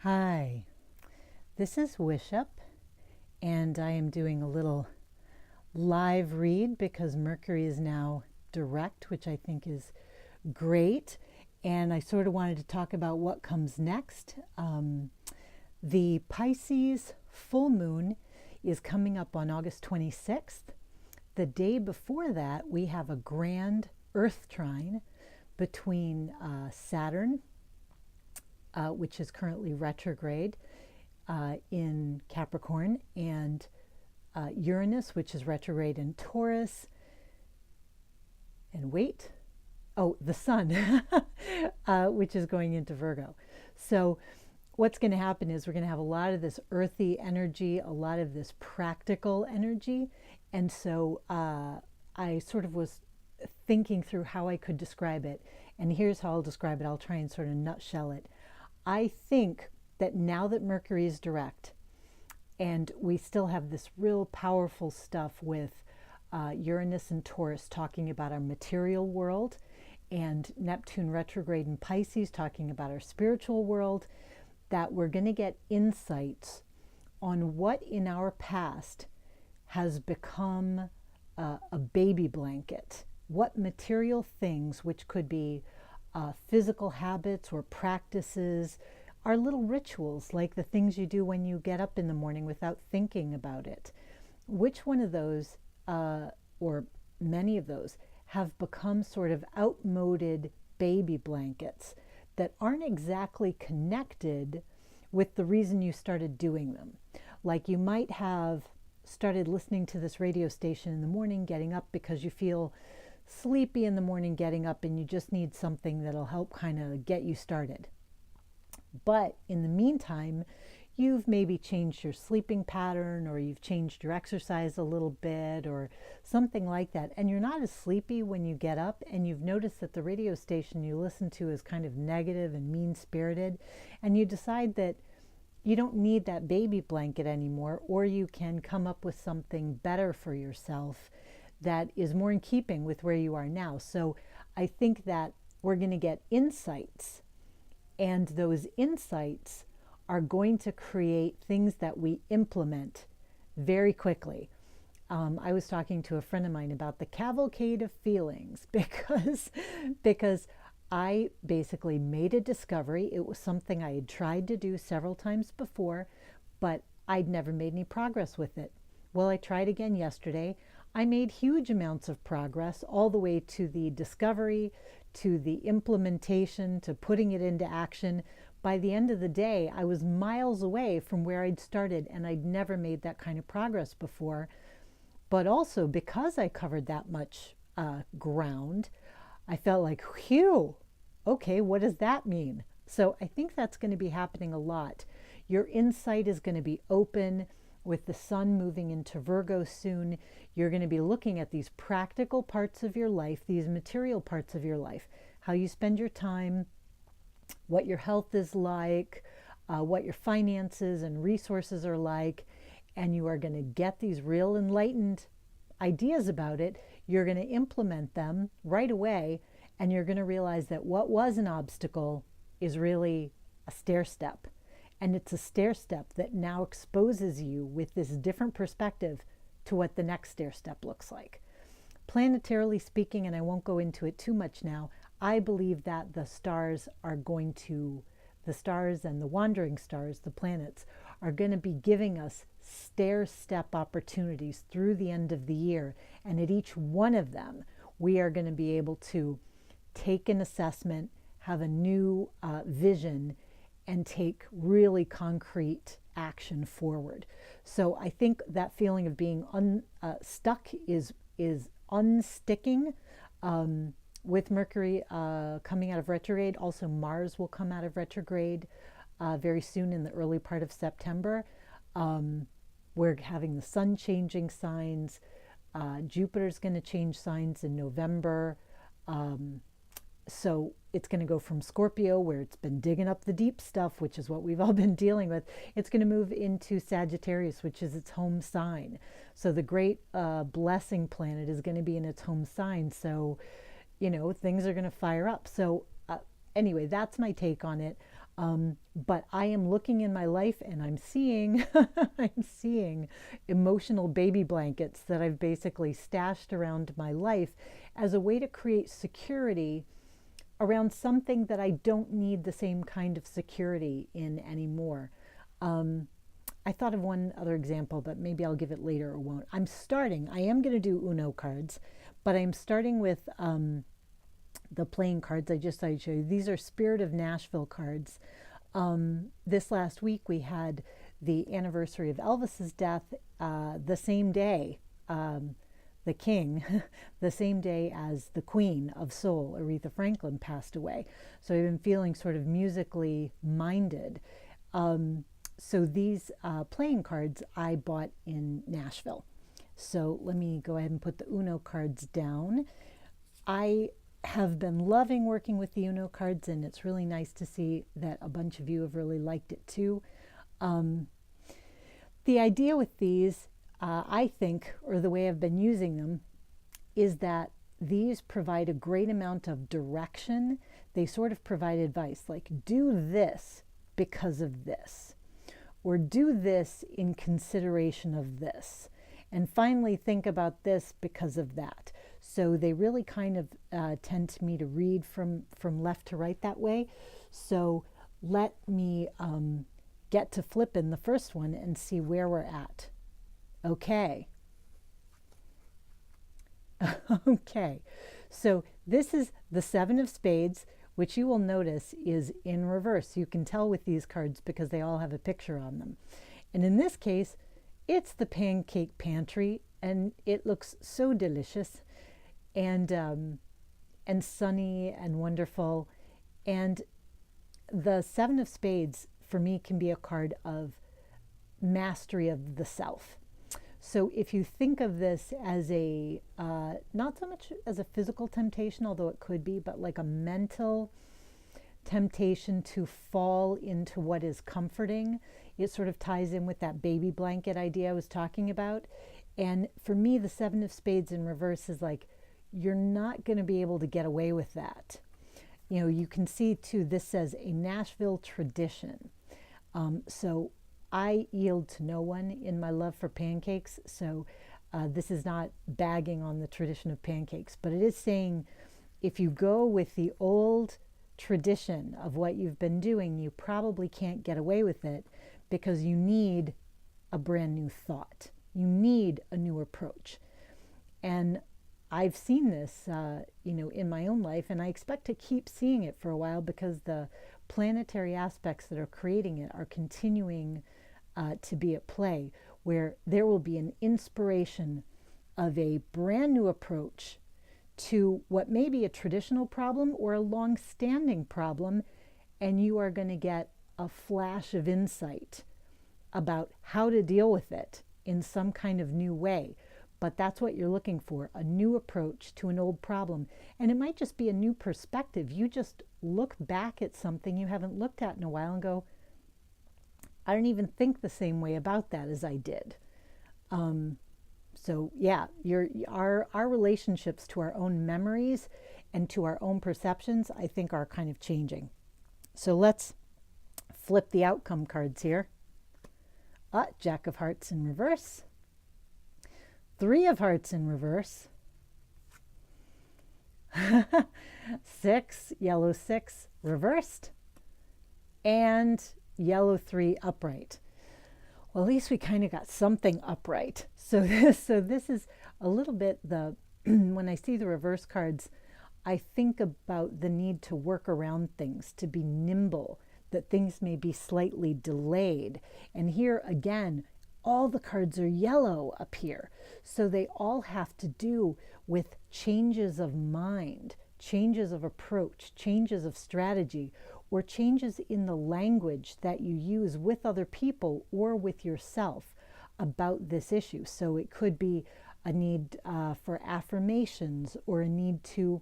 Hi, this is Wish Up, and I am doing a little live read because Mercury is now direct, which I think is great. And I sort of wanted to talk about what comes next. The Pisces full moon is coming up on August 26th. The day before that, we have a grand Earth trine between Saturn, which is currently retrograde in Capricorn, and Uranus, which is retrograde in Taurus. And wait, the Sun, which is going into Virgo. So what's going to happen is we're going to have a lot of this earthy energy, a lot of this practical energy. And so I sort of was thinking through how I could describe it. And here's how I'll describe it. I'll try and sort of nutshell it. I think that now that Mercury is direct, and we still have this real powerful stuff with Uranus and Taurus talking about our material world, and Neptune retrograde in Pisces talking about our spiritual world, that we're going to get insights on what in our past has become a baby blanket. What material things, which could be physical habits or practices, are little rituals, like the things you do when you get up in the morning without thinking about it. Which one of those, or many of those, have become sort of outmoded baby blankets that aren't exactly connected with the reason you started doing them? Like you might have started listening to this radio station in the morning, getting up because you feel sleepy in the morning getting up and you just need something that'll help kind of get you started. But in the meantime, you've maybe changed your sleeping pattern, or you've changed your exercise a little bit or something like that, and you're not as sleepy when you get up, and you've noticed that the radio station you listen to is kind of negative and mean-spirited, and you decide that you don't need that baby blanket anymore, or you can come up with something better for yourself that is more in keeping with where you are now. So I think that we're going to get insights, and those insights are going to create things that we implement very quickly. I was talking to a friend of mine about the cavalcade of feelings because I basically made a discovery. It was something I had tried to do several times before, but I'd never made any progress with it. Well, I tried again yesterday. I made huge amounts of progress, all the way to the discovery, to the implementation, to putting it into action. By the end of the day, I was miles away from where I'd started, and I'd never made that kind of progress before. But also, because I covered that much ground, I felt like, whew, okay, what does that mean? So I think that's going to be happening a lot. Your insight is going to be open. With the sun moving into Virgo soon, you're going to be looking at these practical parts of your life, these material parts of your life, how you spend your time, what your health is like, what your finances and resources are like, and you are going to get these real enlightened ideas about it. You're going to implement them right away, and you're going to realize that what was an obstacle is really a stair step. And it's a stair step that now exposes you with this different perspective to what the next stair step looks like. Planetarily speaking, and I won't go into it too much now, I believe that the stars and the wandering stars, the planets, are going to be giving us stair step opportunities through the end of the year. And at each one of them, we are going to be able to take an assessment, have a new vision, and take really concrete action forward. So I think that feeling of being stuck is unsticking with Mercury coming out of retrograde. Also, Mars will come out of retrograde very soon in the early part of September. We're having the sun changing signs. Jupiter's going to change signs in November. So it's going to go from Scorpio, where it's been digging up the deep stuff, which is what we've all been dealing with. It's going to move into Sagittarius, which is its home sign. So the great blessing planet is going to be in its home sign. So, things are going to fire up. So anyway, that's my take on it. But I am looking in my life and I'm seeing I'm seeing emotional baby blankets that I've basically stashed around my life as a way to create security around something that I don't need the same kind of security in anymore. I thought of one other example, but maybe I'll give it later or won't. I am going to do Uno cards, but I'm starting with the playing cards I just started to show you. These are Spirit of Nashville cards. This last week we had the anniversary of Elvis's death, the same day, the king, the same day as the Queen of Soul, Aretha Franklin, passed away. So I've been feeling sort of musically minded. So these playing cards I bought in Nashville. So let me go ahead and put the Uno cards down. I have been loving working with the Uno cards, and it's really nice to see that a bunch of you have really liked it too. The idea with these, I think, or the way I've been using them, is that these provide a great amount of direction. They sort of provide advice, like do this because of this, or do this in consideration of this, and finally think about this because of that. So they really kind of tend to me to read from left to right that way. So let me get to flipping the first one and see where we're at. Okay. Okay. So this is the Seven of Spades, which you will notice is in reverse. You can tell with these cards because they all have a picture on them. And in this case, it's the pancake pantry, and it looks so delicious and sunny and wonderful. And the Seven of Spades for me can be a card of mastery of the self. So if you think of this as a not so much as a physical temptation, although it could be, but like a mental temptation to fall into what is comforting, it sort of ties in with that baby blanket idea I was talking about. And for me, the Seven of Spades in reverse is like, you're not going to be able to get away with that. You know, you can see too, this says a Nashville tradition. So I yield to no one in my love for pancakes. So this is not bagging on the tradition of pancakes, but it is saying if you go with the old tradition of what you've been doing, you probably can't get away with it because you need a brand new thought. You need a new approach. And I've seen this, in my own life, and I expect to keep seeing it for a while because the planetary aspects that are creating it are continuing to be at play, where there will be an inspiration of a brand new approach to what may be a traditional problem or a long-standing problem, and you are going to get a flash of insight about how to deal with it in some kind of new way. But that's what you're looking for, a new approach to an old problem. And it might just be a new perspective. You just look back at something you haven't looked at in a while and go, I don't even think the same way about that as I did. So yeah, our relationships to our own memories and to our own perceptions, I think, are kind of changing. So let's flip the outcome cards here. Jack of Hearts in reverse. Three of Hearts in reverse. 6, yellow 6 reversed. And yellow 3 upright. Well, at least we kind of got something upright. So this is a little bit when I see the reverse cards, I think about the need to work around things, to be nimble, that things may be slightly delayed. And here again, all the cards are yellow up here. So they all have to do with changes of mind, changes of approach, changes of strategy, or changes in the language that you use with other people or with yourself about this issue. So it could be a need for affirmations, or a need to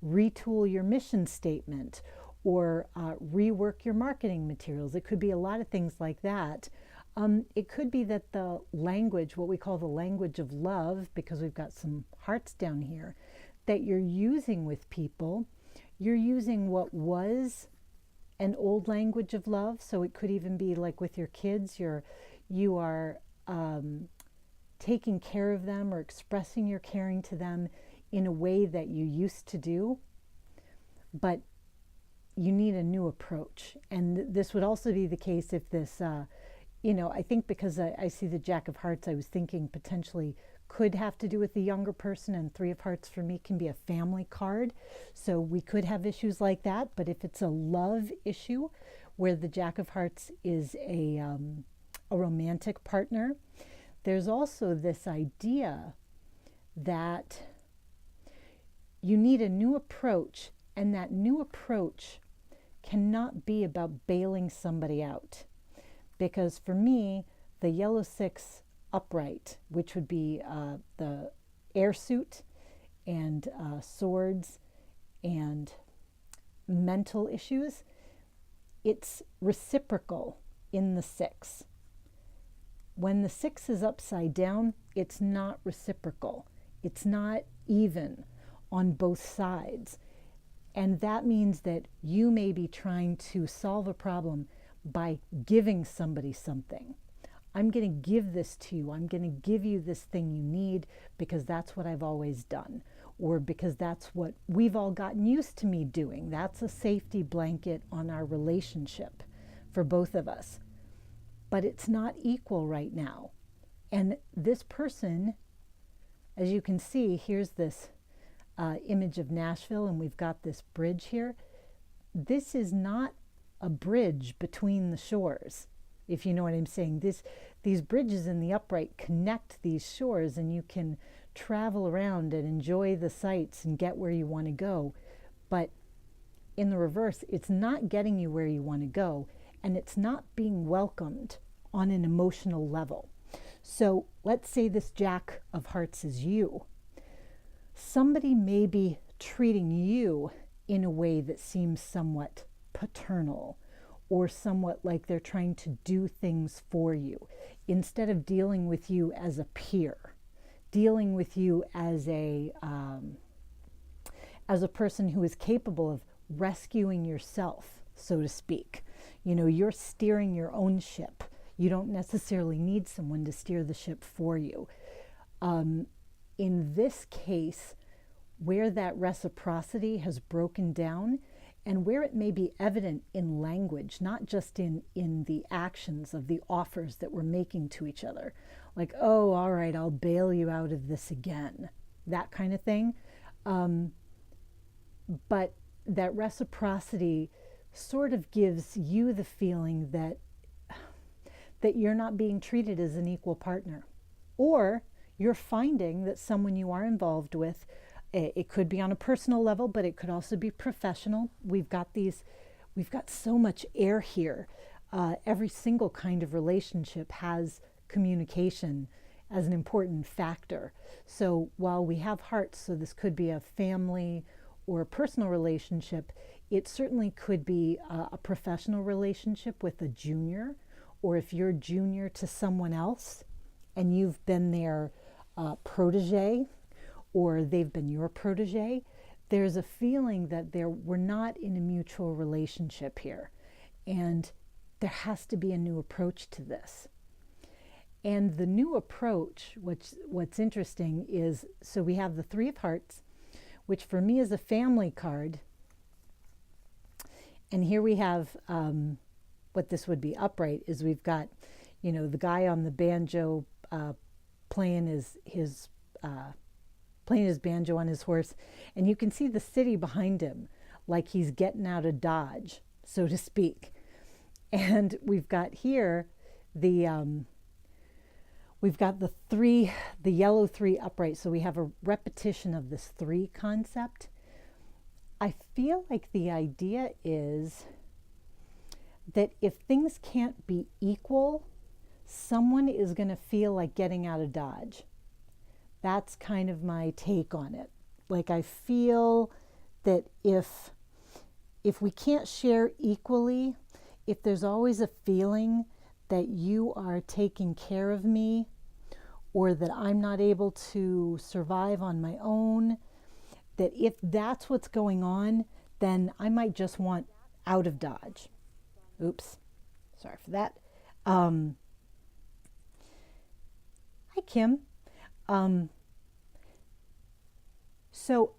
retool your mission statement, or rework your marketing materials. It could be a lot of things like that. It could be that the language, what we call the language of love, because we've got some hearts down here, that you're using with people, you're using what was an old language of love. So it could even be like with your kids, you are taking care of them or expressing your caring to them in a way that you used to do, but you need a new approach. And this would also be the case if this, I think because I see the Jack of Hearts, I was thinking potentially could have to do with the younger person, and Three of Hearts for me can be a family card. So we could have issues like that. But if it's a love issue where the Jack of Hearts is a romantic partner, there's also this idea that you need a new approach, and that new approach cannot be about bailing somebody out. Because for me, the yellow 6 upright, which would be the air suit and swords and mental issues, it's reciprocal in the 6. When the 6 is upside down, it's not reciprocal. It's not even on both sides. And that means that you may be trying to solve a problem by giving somebody something. I'm going to give this to you. I'm going to give you this thing you need because that's what I've always done, or because that's what we've all gotten used to me doing. That's a safety blanket on our relationship for both of us. But it's not equal right now. And this person, as you can see, here's this image of Nashville, and we've got this bridge here. This is not a bridge between the shores, if you know what I'm saying. These bridges in the upright connect these shores, and you can travel around and enjoy the sights and get where you want to go. But in the reverse, it's not getting you where you want to go, and it's not being welcomed on an emotional level. So let's say this Jack of Hearts is you. Somebody may be treating you in a way that seems somewhat paternal, or somewhat like they're trying to do things for you, instead of dealing with you as a peer, dealing with you as a person who is capable of rescuing yourself, so to speak. You're steering your own ship. You don't necessarily need someone to steer the ship for you. In this case, where that reciprocity has broken down, and where it may be evident in language, not just in the actions of the offers that we're making to each other, like, oh, all right, I'll bail you out of this again, that kind of thing. But that reciprocity sort of gives you the feeling that you're not being treated as an equal partner. Or you're finding that someone you are involved with, it could be on a personal level, but it could also be professional. We've got so much air here. Every single kind of relationship has communication as an important factor. So while we have hearts, so this could be a family or a personal relationship, it certainly could be a professional relationship with a junior, or if you're junior to someone else and you've been their protege, or they've been your protege, there's a feeling that we're not in a mutual relationship here. And there has to be a new approach to this. And the new approach, what's interesting is, so we have the Three of Hearts, which for me is a family card. And here we have what this would be upright, is we've got, the guy on the banjo playing his banjo on his horse, and you can see the city behind him, like he's getting out of Dodge, so to speak. And we've got here we've got the yellow 3 upright, so we have a repetition of this 3 concept. I feel like the idea is that if things can't be equal, someone is going to feel like getting out of Dodge. That's kind of my take on it. Like, I feel that if we can't share equally, if there's always a feeling that you are taking care of me, or that I'm not able to survive on my own, that if that's what's going on, then I might just want out of Dodge. Oops, sorry for that. Um, Hi, Kim. Um, so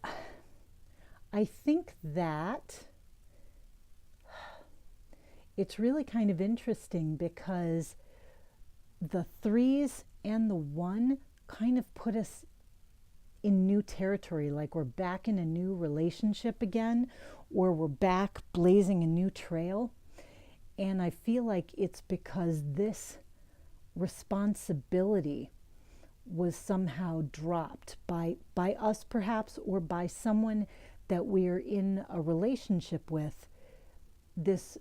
I think that it's really kind of interesting because the threes and the one kind of put us in new territory, like we're back in a new relationship again, or we're back blazing a new trail. And I feel like it's because this responsibility was somehow dropped by us perhaps, or by someone that we're in a relationship with. This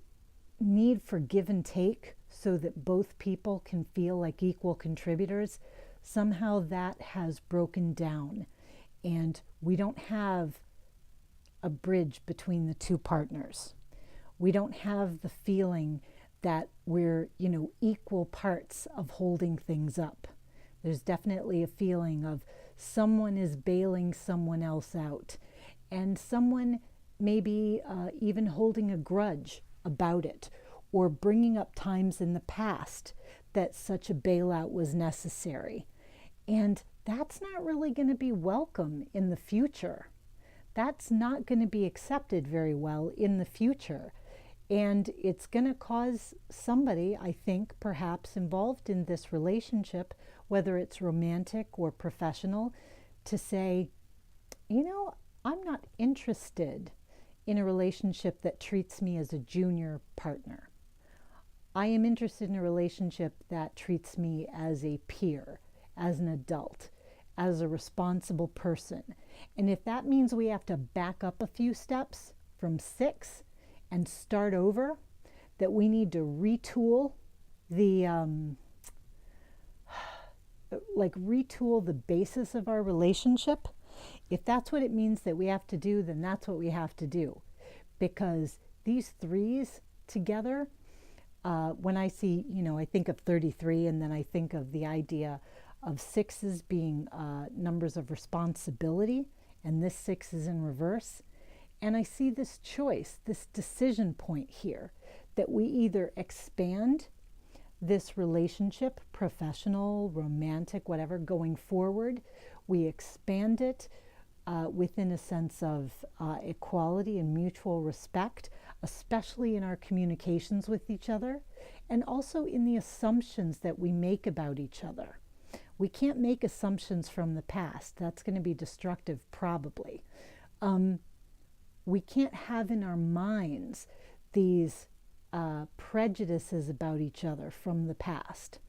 need for give and take so that both people can feel like equal contributors, somehow that has broken down, and we don't have a bridge between the two partners. We don't have the feeling that we're, equal parts of holding things up. There's definitely a feeling of someone is bailing someone else out, and someone maybe even holding a grudge about it, or bringing up times in the past that such a bailout was necessary. And that's not really going to be welcome in the future. That's not going to be accepted very well in the future. And it's going to cause somebody, I think, perhaps involved in this relationship, whether it's romantic or professional, to say, I'm not interested in a relationship that treats me as a junior partner. I am interested in a relationship that treats me as a peer, as an adult, as a responsible person. And if that means we have to back up a few steps from 6 and start over, that we need to retool the retool the basis of our relationship, if that's what it means that we have to do, then that's what we have to do. Because these threes together, when I see, I think of 33, and then I think of the idea of 6s being numbers of responsibility, and this 6 is in reverse. And I see this choice, this decision point here, that we either expand this relationship, professional, romantic, whatever, going forward, we expand it within a sense of equality and mutual respect, especially in our communications with each other, and also in the assumptions that we make about each other. We can't make assumptions from the past. That's going to be destructive, probably. We can't have in our minds these prejudices about each other from the past.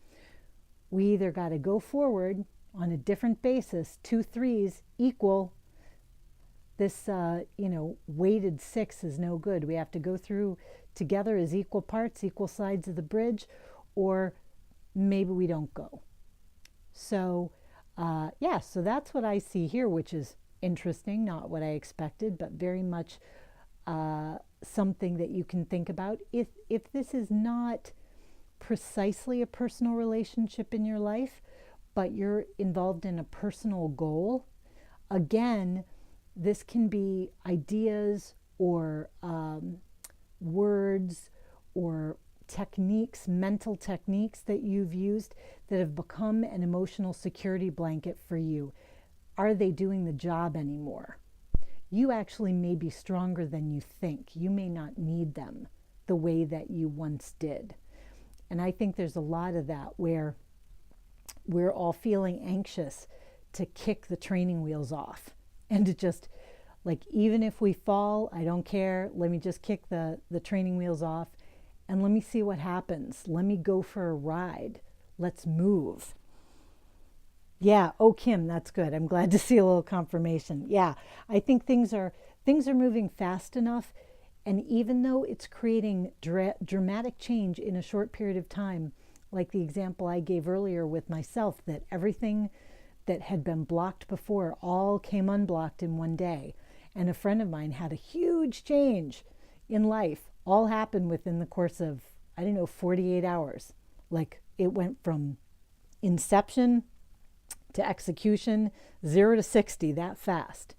We either got to go forward on a different basis, 2 3s equal. This, weighted 6 is no good. We have to go through together as equal parts, equal sides of the bridge, or maybe we don't go. So, so that's what I see here, which is interesting, not what I expected, but very much something that you can think about. If this is not precisely a personal relationship in your life, but you're involved in a personal goal, again, this can be ideas or words or techniques, mental techniques that you've used that have become an emotional security blanket for you. Are they doing the job anymore? You actually may be stronger than you think. You may not need them the way that you once did. And I think there's a lot of that where we're all feeling anxious to kick the training wheels off and to just, even if we fall, I don't care. Let me just kick the training wheels off and let me see what happens. Let me go for a ride. Let's move. Yeah. Oh, Kim, that's good. I'm glad to see a little confirmation. Yeah. I think things are moving fast enough. And even though it's creating dramatic change in a short period of time, like the example I gave earlier with myself, that everything that had been blocked before all came unblocked in one day. And a friend of mine had a huge change in life, all happened within the course of, 48 hours. It went from inception to execution, 0 to 60 that fast.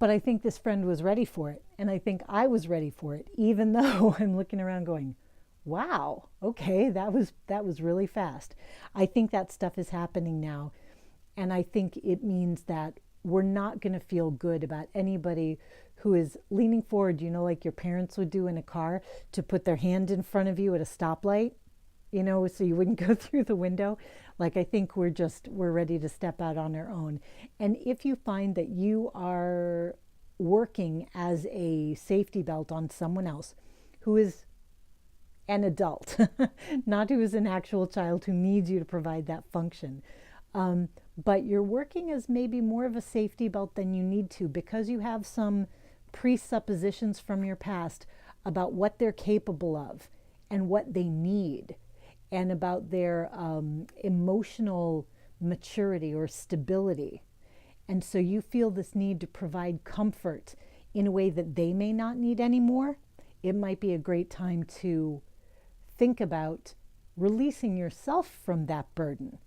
But I think this friend was ready for it. And I think I was ready for it, even though I'm looking around going, wow, okay, that was really fast. I think that stuff is happening now. And I think it means that we're not going to feel good about anybody who is leaning forward, like your parents would do in a car, to put their hand in front of you at a stoplight, so you wouldn't go through the window. Like, I think we're ready to step out on our own. And if you find that you are working as a safety belt on someone else who is an adult, not who is an actual child who needs you to provide that function, but you're working as maybe more of a safety belt than you need to, because you have some presuppositions from your past about what they're capable of and what they need, and about their emotional maturity or stability. And so you feel this need to provide comfort in a way that they may not need anymore. It might be a great time to think about releasing yourself from that burden.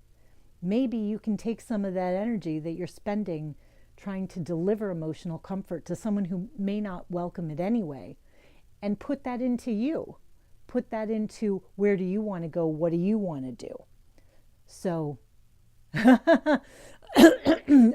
Maybe you can take some of that energy that you're spending trying to deliver emotional comfort to someone who may not welcome it anyway, and put that into you. Put that into, where do you want to go? What do you want to do? So,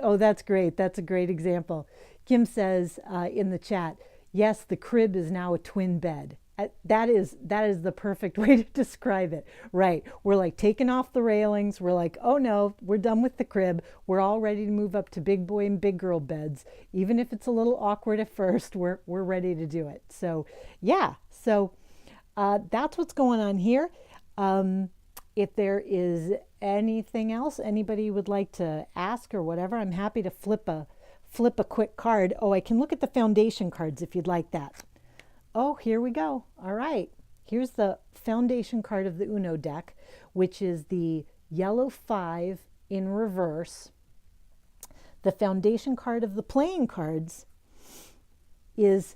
oh, that's great. That's a great example. Kim says in the chat, yes, the crib is now a twin bed. That is the perfect way to describe it. Right. We're like taking off the railings. We're like, oh no, we're done with the crib. We're all ready to move up to big boy and big girl beds. Even if it's a little awkward at first, we're ready to do it. So yeah. So that's what's going on here. If there is anything else anybody would like to ask or whatever, I'm happy to flip a quick card. Oh, I can look at the foundation cards if you'd like that. Oh, here we go. All right. Here's the foundation card of the Uno deck, which is the yellow 5 in reverse. The foundation card of the playing cards is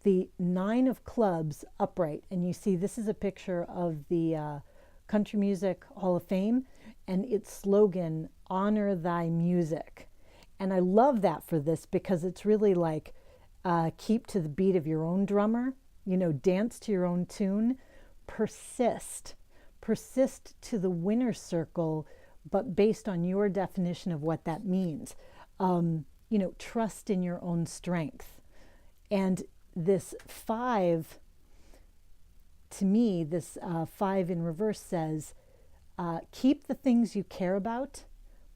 the 9 of clubs upright. And you see, this is a picture of the Country Music Hall of Fame and its slogan, "Honor Thy Music." And I love that for this, because it's really like, keep to the beat of your own drummer, dance to your own tune, persist to the winner's circle, but based on your definition of what that means. Trust in your own strength. And this 5, to me, this 5 in reverse says, keep the things you care about,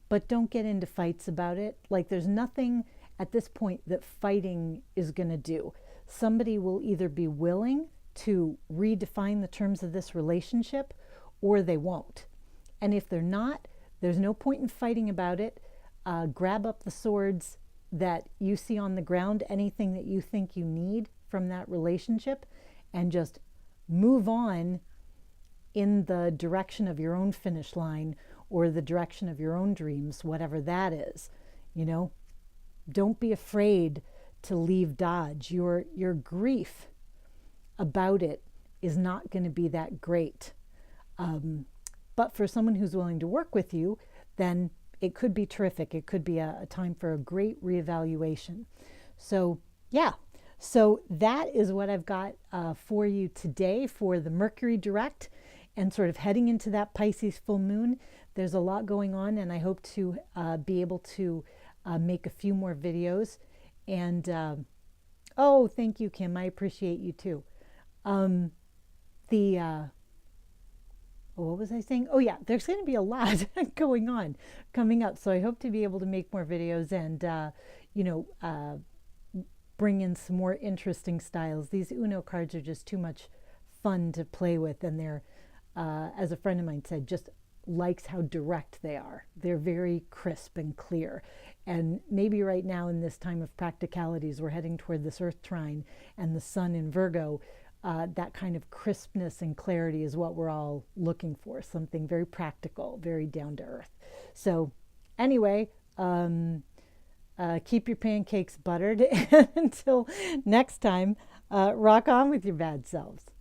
but don't get into fights about it. Like, there's nothing at this point that fighting is going to do. Somebody will either be willing to redefine the terms of this relationship, or they won't. And if they're not, there's no point in fighting about it. Grab up the swords that you see on the ground, anything that you think you need from that relationship, and just move on in the direction of your own finish line, or the direction of your own dreams, whatever that is. Don't be afraid to leave Dodge. Your grief about it is not going to be that great. But for someone who's willing to work with you, then it could be terrific. It could be a time for a great reevaluation. So yeah, so that is what I've got for you today for the Mercury direct, and sort of heading into that Pisces full moon. There's a lot going on, and I hope to be able to make a few more videos. And oh, thank you, Kim. I appreciate you too. What was I saying? Oh yeah, there's going to be a lot going on coming up. So I hope to be able to make more videos and bring in some more interesting styles. These Uno cards are just too much fun to play with, and they're, as a friend of mine said, just likes how direct they are. They're very crisp and clear. And maybe right now, in this time of practicalities, we're heading toward this Earth trine and the Sun in Virgo. That kind of crispness and clarity is what we're all looking for. Something very practical, very down to earth. So anyway, keep your pancakes buttered. And until next time, rock on with your bad selves.